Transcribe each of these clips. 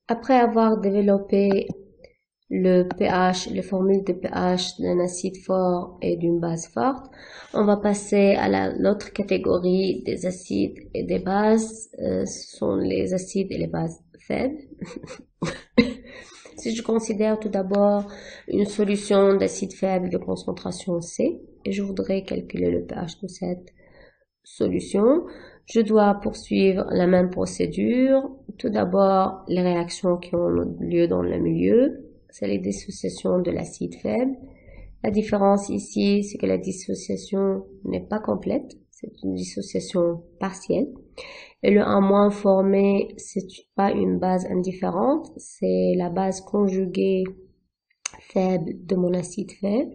Après avoir développé le pH, les formules de pH d'un acide fort et d'une base forte, on va passer à l'autre catégorie des acides et des bases. Ce sont les acides et les bases faibles. Si je considère tout d'abord une solution d'acide faible de concentration C, et je voudrais calculer le pH de cette solution, je dois poursuivre la même procédure. Tout d'abord, les réactions qui ont lieu dans le milieu, c'est les dissociations de l'acide faible. La différence ici, c'est que la dissociation n'est pas complète, c'est une dissociation partielle. Et le A- formé, c'est pas une base indifférente, c'est la base conjuguée faible de mon acide faible.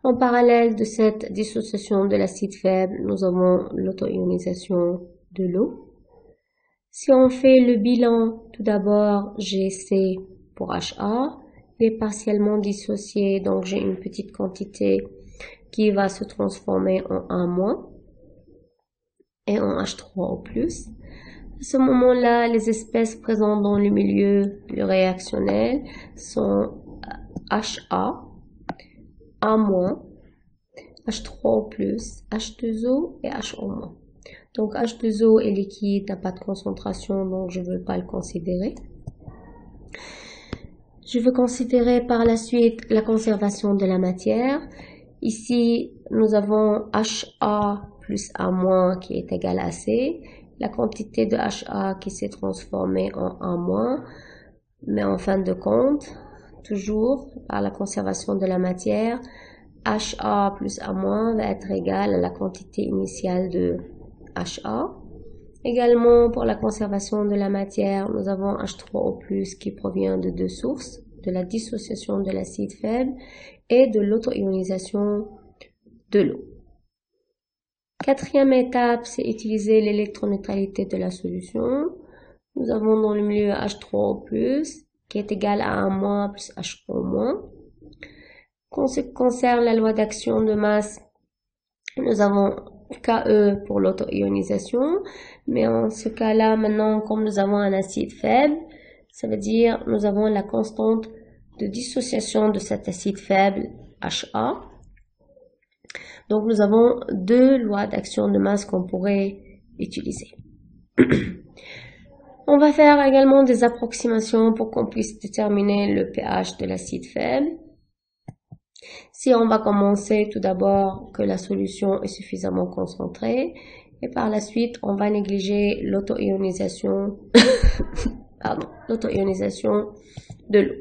En parallèle de cette dissociation de l'acide faible, nous avons l'auto-ionisation de l'eau. Si on fait le bilan, tout d'abord, j'ai C pour HA, il est partiellement dissocié, donc j'ai une petite quantité qui va se transformer en A- et en H3O+. À ce moment-là, les espèces présentes dans le milieu, le réactionnel, sont HA, A-, H3O+, H2O et HO-. Donc H2O est liquide, n'a pas de concentration, donc je ne veux pas le considérer. Je veux considérer par la suite la conservation de la matière. Ici, nous avons HA plus A- qui est égal à C. La quantité de HA qui s'est transformée en A-, mais en fin de compte, toujours par la conservation de la matière, HA plus A- va être égal à la quantité initiale de HA. Également, pour la conservation de la matière, nous avons H3O+, qui provient de deux sources, de la dissociation de l'acide faible et de l'auto-ionisation de l'eau. Quatrième étape, c'est utiliser l'électroneutralité de la solution. Nous avons dans le milieu H3O+, qui est égal à A- plus HO-. En ce qui concerne la loi d'action de masse, nous avons Ke pour l'auto-ionisation, mais en ce cas-là, maintenant, comme nous avons un acide faible, ça veut dire nous avons la constante de dissociation de cet acide faible, HA. Donc, nous avons deux lois d'action de masse qu'on pourrait utiliser. On va faire également des approximations pour qu'on puisse déterminer le pH de l'acide faible. Si on va commencer tout d'abord que la solution est suffisamment concentrée, et par la suite, on va négliger l'auto-ionisation, l'auto-ionisation de l'eau.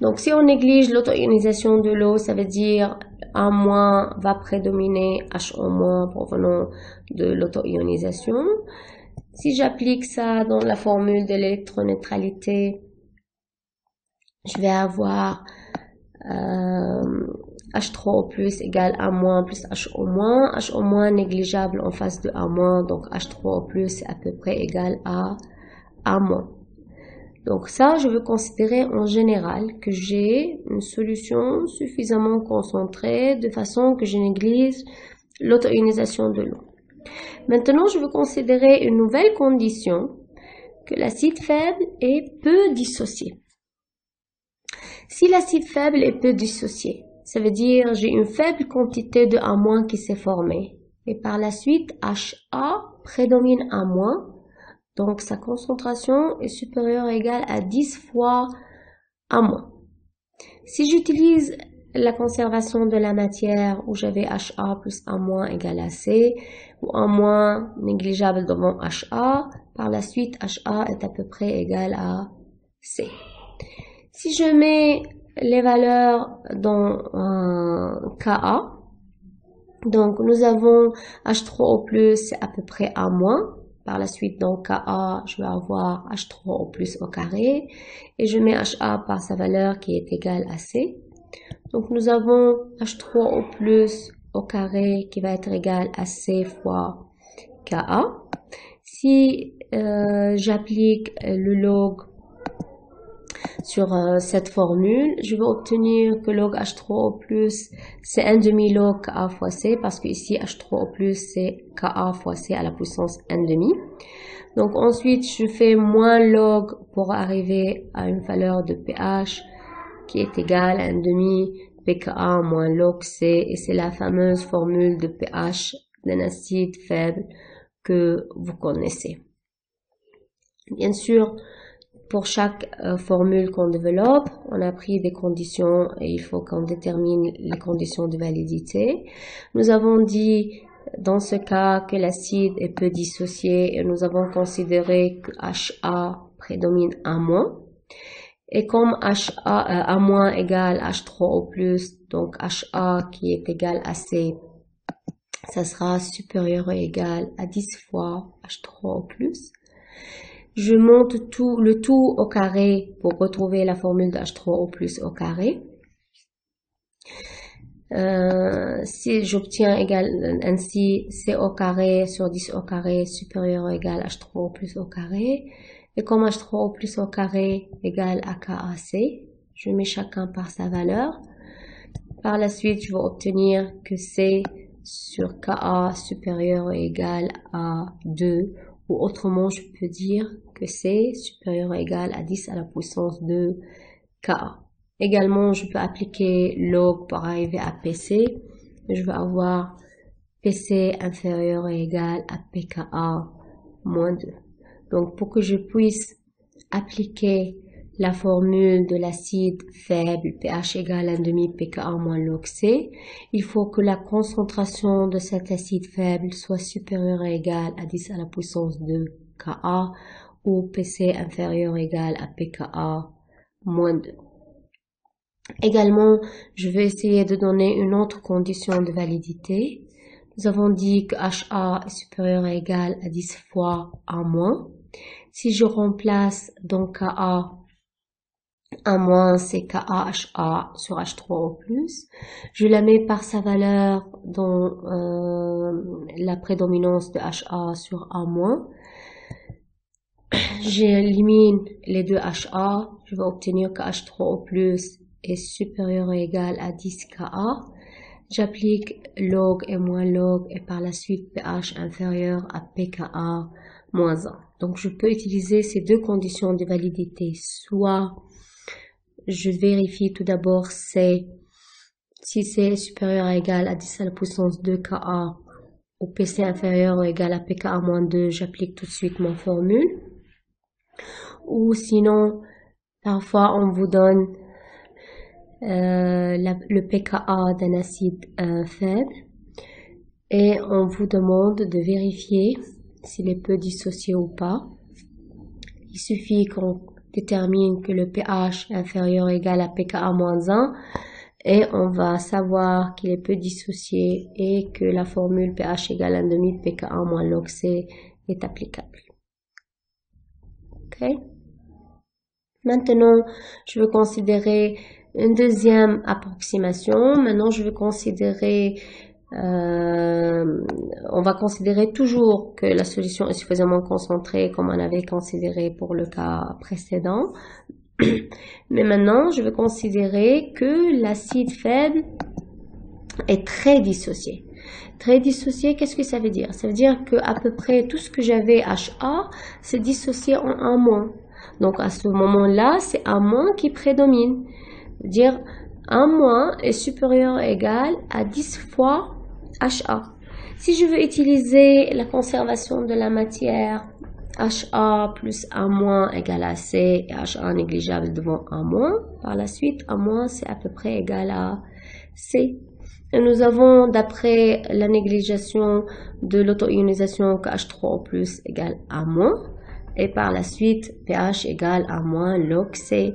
Donc, si on néglige l'auto-ionisation de l'eau, ça veut dire A- va prédominer HO- provenant de l'auto-ionisation. Si j'applique ça dans la formule de l'électroneutralité, je vais avoir H3O+ égale A- plus HO-. HO- négligeable en face de A-, donc H3O+ est à peu près égal à A-. Donc ça, je veux considérer en général que j'ai une solution suffisamment concentrée de façon que je néglige l'auto-ionisation de l'eau. Maintenant, je veux considérer une nouvelle condition, que l'acide faible est peu dissocié. Si l'acide faible est peu dissocié, ça veut dire j'ai une faible quantité de A- qui s'est formée. Et par la suite, HA prédomine A-, donc sa concentration est supérieure ou égale à 10 fois A-. Si j'utilise la conservation de la matière où j'avais HA plus A- égale à C, ou A- négligeable devant HA, par la suite HA est à peu près égal à C. Si je mets les valeurs dans Ka, donc nous avons H3O+, c'est à peu près A-. Par la suite, dans Ka, je vais avoir H3O+ au carré. Et je mets HA par sa valeur qui est égale à C. Donc nous avons H3O+ au carré qui va être égal à C fois Ka. Si j'applique le log sur cette formule, je vais obtenir que log H3O+, c'est 1 demi-log Ka fois C, parce que ici H3O+, c'est Ka fois C à la puissance 1 demi. Donc ensuite, je fais moins log pour arriver à une valeur de pH qui est égale à 1 demi pKa moins log C, et c'est la fameuse formule de pH d'un acide faible que vous connaissez. Bien sûr, pour chaque formule qu'on développe, on a pris des conditions et il faut qu'on détermine les conditions de validité. Nous avons dit dans ce cas que l'acide est peu dissocié et nous avons considéré que HA prédomine A-. Et comme A- égale H3O+, donc HA qui est égal à C, ça sera supérieur ou égal à 10 fois H3O+. Je monte le tout au carré pour retrouver la formule de H3O+ au carré. Si j'obtiens ainsi C au carré sur 10 au carré supérieur ou égal à H3O+ au carré, et comme H3O+ au carré égale à KAC, je mets chacun par sa valeur. Par la suite, je vais obtenir que C sur Ka supérieur ou égal à 2, ou autrement, je peux dire que C supérieur ou égal à 10 à la puissance 2 Ka. Également, je peux appliquer log pour arriver à PC. Je vais avoir PC inférieur ou égal à pKa moins 2. Donc, pour que je puisse appliquer la formule de l'acide faible pH égale 1,5 pKa moins log C, il faut que la concentration de cet acide faible soit supérieure ou égale à 10 à la puissance 2 Ka, ou PC inférieur ou égal à pKa moins 2. Également, je vais essayer de donner une autre condition de validité. Nous avons dit que HA est supérieur ou égal à 10 fois A-. Si je remplace donc Ka A-, c'est KaHA sur H3O+. Je la mets par sa valeur dans la prédominance de HA sur A-. J'élimine les deux HA. Je vais obtenir que H3O+ est supérieur ou égal à 10 Ka. J'applique log et moins log et par la suite pH inférieur à pKa moins 1. Donc je peux utiliser ces deux conditions de validité. Soit je vérifie tout d'abord si C est supérieur ou égal à 10 à la puissance 2 Ka ou PC inférieur ou égal à pKa moins 2, j'applique tout de suite mon formule. Ou sinon, parfois on vous donne le pKa d'un acide faible et on vous demande de vérifier s'il est peu dissocié ou pas. Il suffit qu'on détermine que le pH est inférieur ou égal à pKa moins 1 et on va savoir qu'il est peu dissocié et que la formule pH égale 1,5 pKa moins log C est applicable. Ok. Maintenant, je vais considérer une deuxième approximation. Maintenant, je vais considérer, on va considérer toujours que la solution est suffisamment concentrée comme on avait considéré pour le cas précédent. Mais maintenant, je vais considérer que l'acide faible est très dissocié. Très dissocié, qu'est-ce que ça veut dire? Ça veut dire que à peu près tout ce que j'avais HA, c'est dissocié en A-. Donc à ce moment-là, c'est A- qui prédomine. Dire A- est supérieur ou égal à 10 fois HA. Si je veux utiliser la conservation de la matière, HA plus A- égale à C et HA négligeable devant A-, par la suite, A- c'est à peu près égal à C. Et nous avons, d'après la négligation de l'auto-ionisation, que H3O+ égale A-, et par la suite, pH égale A- log C.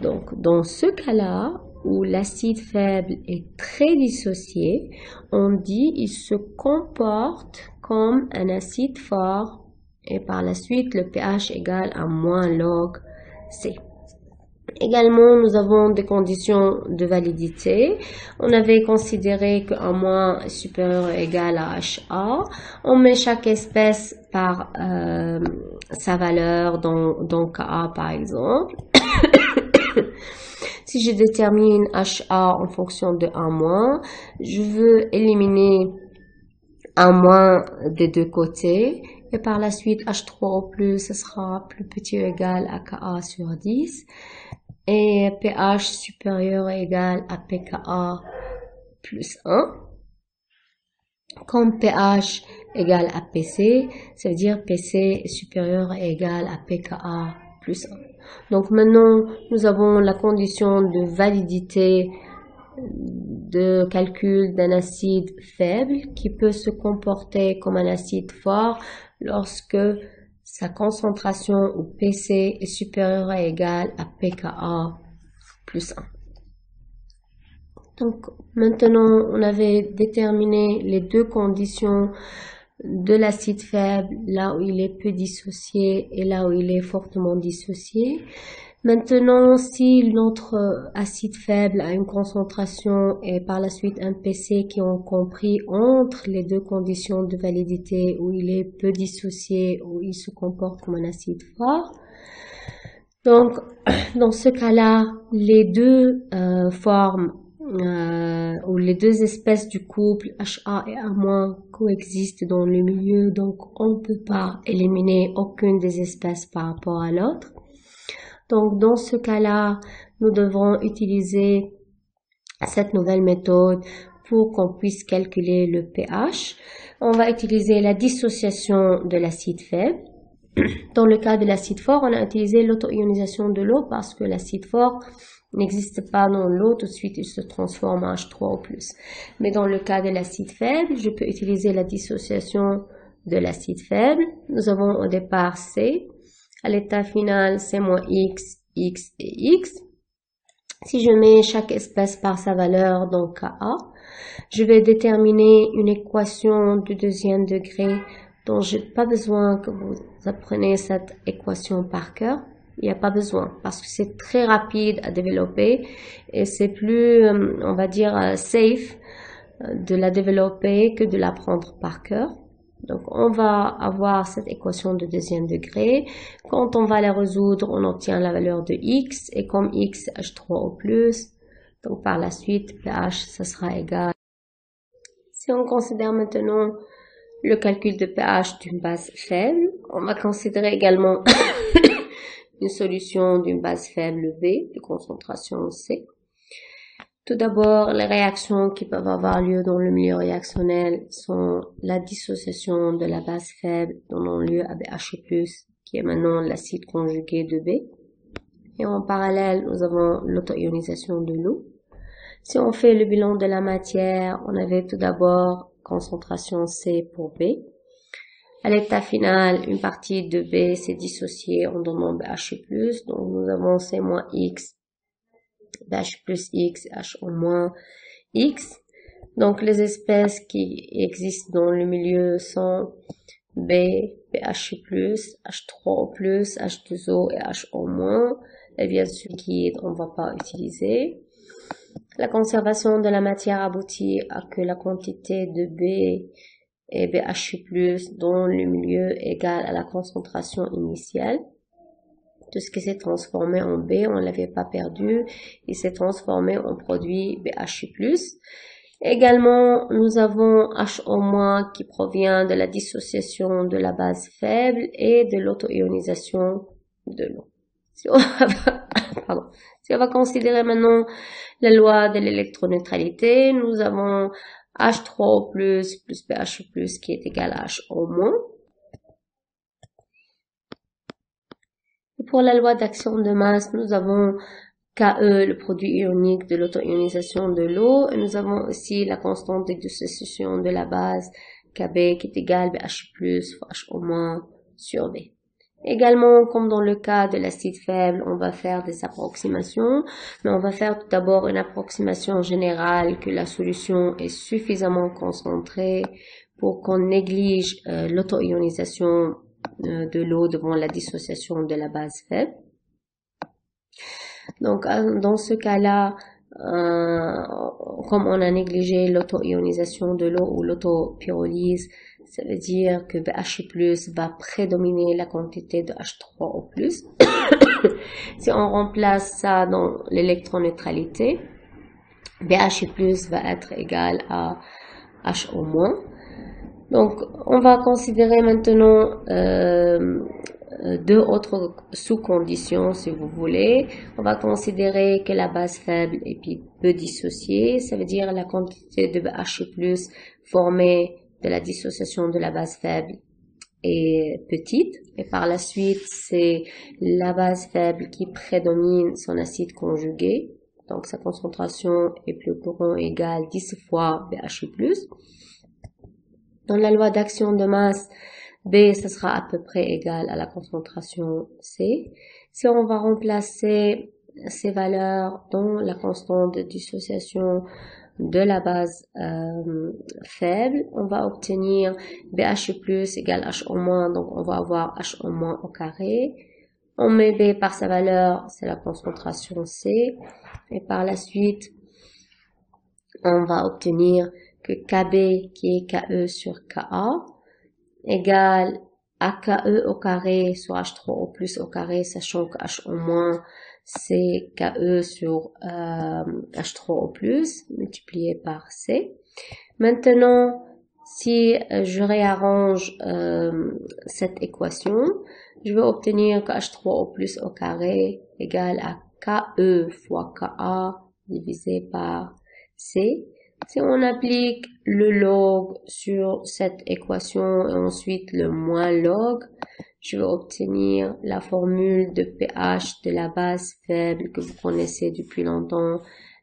Donc, dans ce cas-là, où l'acide faible est très dissocié, on dit il se comporte comme un acide fort, et par la suite, le pH égale à - log C. Également, nous avons des conditions de validité. On avait considéré qu'un - est supérieur ou égal à HA. On met chaque espèce par sa valeur dans Ka par exemple. Si je détermine HA en fonction de A-, je veux éliminer A- des deux côtés. Et par la suite, H3 au plus, ce sera plus petit ou égal à Ka sur 10. Et pH supérieur ou égal à pKa plus 1. Comme pH égale à PC, ça veut dire PC est supérieur et égal à pKa plus 1. Donc maintenant, nous avons la condition de validité de calcul d'un acide faible qui peut se comporter comme un acide fort lorsque sa concentration ou PC est supérieure ou égale à pKa plus 1. Donc maintenant, on avait déterminé les deux conditions de l'acide faible, là où il est peu dissocié et là où il est fortement dissocié. Maintenant, si notre acide faible a une concentration et par la suite un PC qui est compris entre les deux conditions de validité où il est peu dissocié, où il se comporte comme un acide fort, donc dans ce cas-là, les deux formes ou les deux espèces du couple HA et A- coexistent dans le milieu, donc on ne peut pas éliminer aucune des espèces par rapport à l'autre. Donc dans ce cas-là, nous devrons utiliser cette nouvelle méthode pour qu'on puisse calculer le pH. On va utiliser la dissociation de l'acide faible. Dans le cas de l'acide fort, on a utilisé l'auto-ionisation de l'eau parce que l'acide fort n'existe pas dans l'eau, tout de suite il se transforme en H3 au plus. Mais dans le cas de l'acide faible, je peux utiliser la dissociation de l'acide faible. Nous avons au départ C, à l'état final C moins X, X et X. Si je mets chaque espèce par sa valeur, donc Ka, je vais déterminer une équation du deuxième degré dont j'ai pas besoin que vous appreniez cette équation par cœur. Il n'y a pas besoin parce que c'est très rapide à développer et c'est plus, on va dire, safe de la développer que de l'apprendre par cœur. Donc, on va avoir cette équation de deuxième degré. Quand on va la résoudre, on obtient la valeur de x et comme x c'est H3 au plus, donc par la suite, pH, ça sera égal. Si on considère maintenant le calcul de pH d'une base faible, on va considérer également une solution d'une base faible B de concentration C. Tout d'abord, les réactions qui peuvent avoir lieu dans le milieu réactionnel sont la dissociation de la base faible donnant lieu à BH+, qui est maintenant l'acide conjugué de B. Et en parallèle, nous avons l'auto-ionisation de l'eau. Si on fait le bilan de la matière, on avait tout d'abord concentration C pour B. À l'état final, une partie de B s'est dissociée en donnant BH+, donc nous avons C moins X, BH plus X, H au moins X. Donc les espèces qui existent dans le milieu sont B, BH+, H3+, H2O et H au moins. Les gaz liquides, on ne va pas utiliser. La conservation de la matière aboutit à que la quantité de B et BH+, dans le milieu égale à la concentration initiale. Tout ce qui s'est transformé en B, on ne l'avait pas perdu. Il s'est transformé en produit BH+. Également, nous avons HO- qui provient de la dissociation de la base faible et de l'auto-ionisation de l'eau. Si on va considérer maintenant la loi de l'électroneutralité, nous avons H3O+, plus pH+, qui est égal à HO-. Et pour la loi d'action de masse, nous avons Ke, le produit ionique de l'auto-ionisation de l'eau, et nous avons aussi la constante de dissociation de la base Kb qui est égale BH+, fois HO- sur B. Également, comme dans le cas de l'acide faible, on va faire des approximations, mais on va faire tout d'abord une approximation générale que la solution est suffisamment concentrée pour qu'on néglige l'auto-ionisation de l'eau devant la dissociation de la base faible. Donc, dans ce cas-là, comme on a négligé l'auto-ionisation de l'eau ou l'autopyrolyse, Ça veut dire que BH+ va prédominer la quantité de H3O+. Si on remplace ça dans l'électroneutralité, BH+ va être égal à HO-. Donc, on va considérer maintenant deux autres sous-conditions, si vous voulez. On va considérer que la base faible est peu dissociée. Ça veut dire la quantité de BH+ formée de la dissociation de la base faible est petite. Et par la suite, c'est la base faible qui prédomine son acide conjugué. Donc, sa concentration est plus ou égale 10 fois BH+. Dans la loi d'action de masse, B, ce sera à peu près égal à la concentration C. Si on va remplacer ces valeurs dans la constante de dissociation de la base faible, on va obtenir BH+ égale HO-, donc on va avoir HO- au carré. On met B par sa valeur, c'est la concentration C. Et par la suite, on va obtenir que KB, qui est KE sur KA, égale AKE au carré sur H3O+ au carré, sachant que HO-, c'est KE sur H3O+, multiplié par C. Maintenant, si je réarrange cette équation, je vais obtenir que H3O+ au carré égale à KE fois KA divisé par C. Si on applique le log sur cette équation et ensuite le moins log, je vais obtenir la formule de pH de la base faible que vous connaissez depuis longtemps,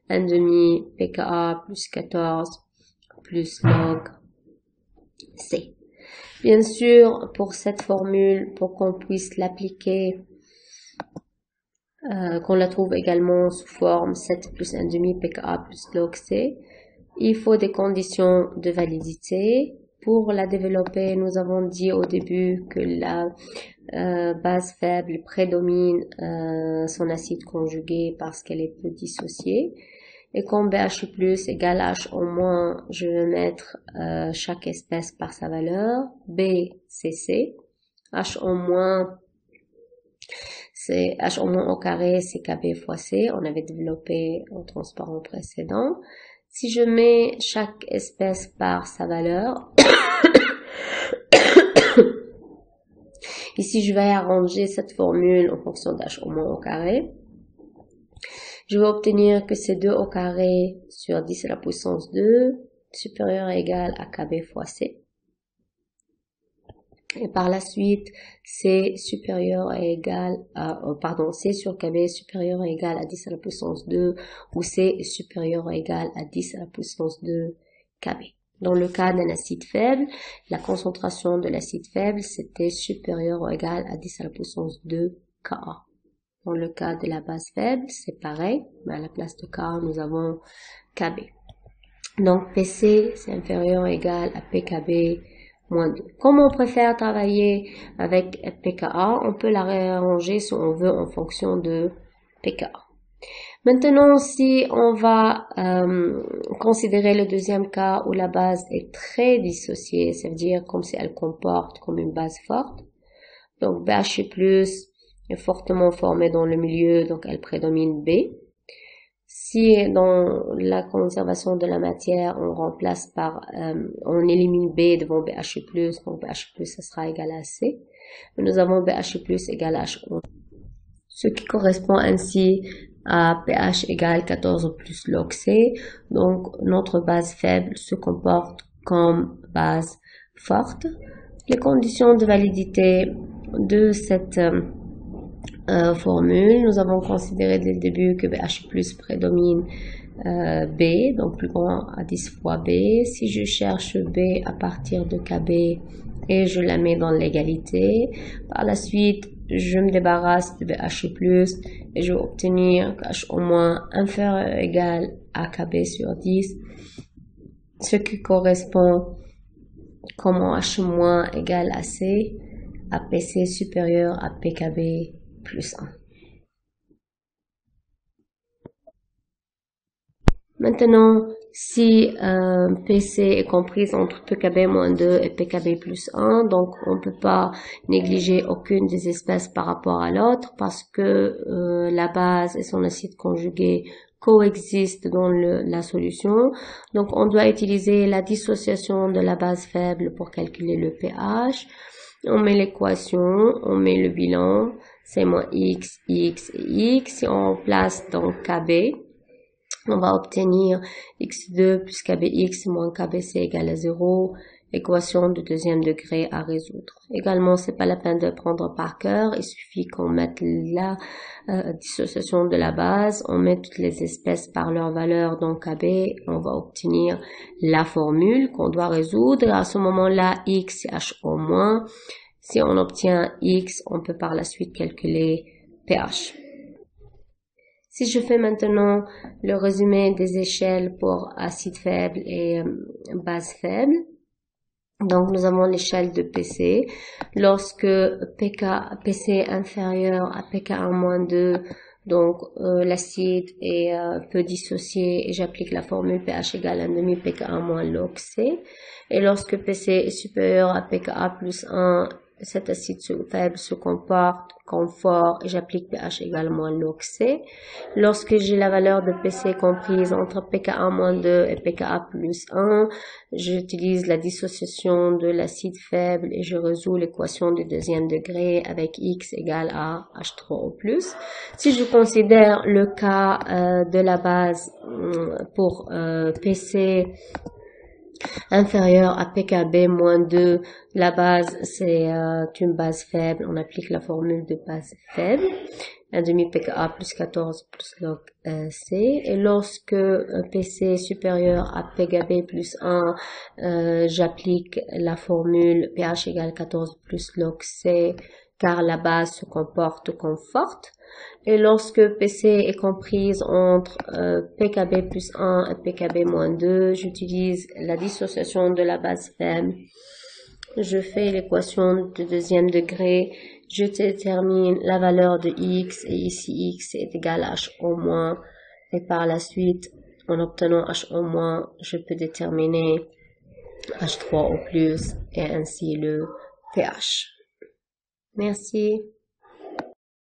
1/2 pKa plus 14 plus log C. Bien sûr, pour cette formule, pour qu'on puisse l'appliquer, qu'on la trouve également sous forme 7 plus 1/2 pKa plus log C, il faut des conditions de validité. Pour la développer, nous avons dit au début que la base faible prédomine son acide conjugué parce qu'elle est peu dissociée. Et comme BH+ égale HO-, je vais mettre chaque espèce par sa valeur. B, c'est C. HO-, c'est HO- au carré, c'est KB fois C. On avait développé au transparent précédent. Si je mets chaque espèce par sa valeur, ici je vais arranger cette formule en fonction d'H-au carré. Je vais obtenir que c'est 2 au carré sur 10 à la puissance 2 supérieur ou égal à KB fois C. Et par la suite, C supérieur à égal à, C sur KB supérieur à égal à 10 à la puissance 2 ou C est supérieur à égal à 10 à la puissance 2 KB. Dans le cas d'un acide faible, la concentration de l'acide faible, c'était supérieur ou égal à 10 à la puissance 2 Ka. Dans le cas de la base faible, c'est pareil, mais à la place de Ka, nous avons KB. Donc, PC, c'est inférieur ou égal à PKB moins 2. Comme on préfère travailler avec pKa, on peut la réarranger si on veut en fonction de pKa. Maintenant, si on va considérer le deuxième cas où la base est très dissociée, ça veut dire comme si elle comporte comme une base forte. Donc, BH+ est fortement formée dans le milieu, donc elle prédomine B. Si dans la conservation de la matière, on remplace par, on élimine B devant BH+, donc BH+, ça sera égal à C. Nous avons BH+ égal à HO, ce qui correspond ainsi à pH égale 14 plus log C. Donc, notre base faible se comporte comme base forte. Les conditions de validité de cette formule, nous avons considéré dès le début que BH+ prédomine B, donc plus grand à 10 fois B. Si je cherche B à partir de KB et je la mets dans l'égalité, par la suite, je me débarrasse de BH+, et je vais obtenir HO- inférieur ou égal à KB sur 10, ce qui correspond comme H- égal à C, à PC supérieur à PKB plus 1. Maintenant, si PC est comprise entre PKB-2 et PKB+1, donc on ne peut pas négliger aucune des espèces par rapport à l'autre parce que la base et son acide conjugué coexistent dans la solution. Donc on doit utiliser la dissociation de la base faible pour calculer le pH. On met l'équation, on met le bilan, c'est moins X, X et X. Si on remplace donc KB, on va obtenir x2 plus kbx moins kbc égale à 0, équation de deuxième degré à résoudre. Également, c'est pas la peine de prendre par cœur, il suffit qu'on mette la dissociation de la base, on met toutes les espèces par leur valeur dans kb, on va obtenir la formule qu'on doit résoudre. À ce moment-là, x c'est HO-. Si on obtient x, on peut par la suite calculer pH. Si je fais maintenant le résumé des échelles pour acide faible et base faible, donc nous avons l'échelle de PC. Lorsque PC est inférieur à pK1-2, donc l'acide est peu dissocié et j'applique la formule pH égale 1,5 pK1 log C. Et lorsque PC est supérieur à pKa+1, cet acide faible se comporte comme fort et j'applique pH également log C. Lorsque j'ai la valeur de PC comprise entre pKa-2 et pKa+1, j'utilise la dissociation de l'acide faible et je résous l'équation du deuxième degré avec X égale à H3O+. Si je considère le cas de la base pour PC inférieur à pKb-2, la base c'est une base faible, on applique la formule de base faible, 1,5 pKa plus 14 plus log C, et lorsque PC est supérieur à pKb+1, j'applique la formule pH égale 14 plus log C, car la base se comporte comme forte. Et lorsque PC est comprise entre pKb+1 et pKb-2, j'utilise la dissociation de la base faible. Je fais l'équation de deuxième degré. Je détermine la valeur de X et ici X est égal à HO-. Et par la suite, en obtenant HO-, je peux déterminer H3O+, et ainsi le pH. Merci.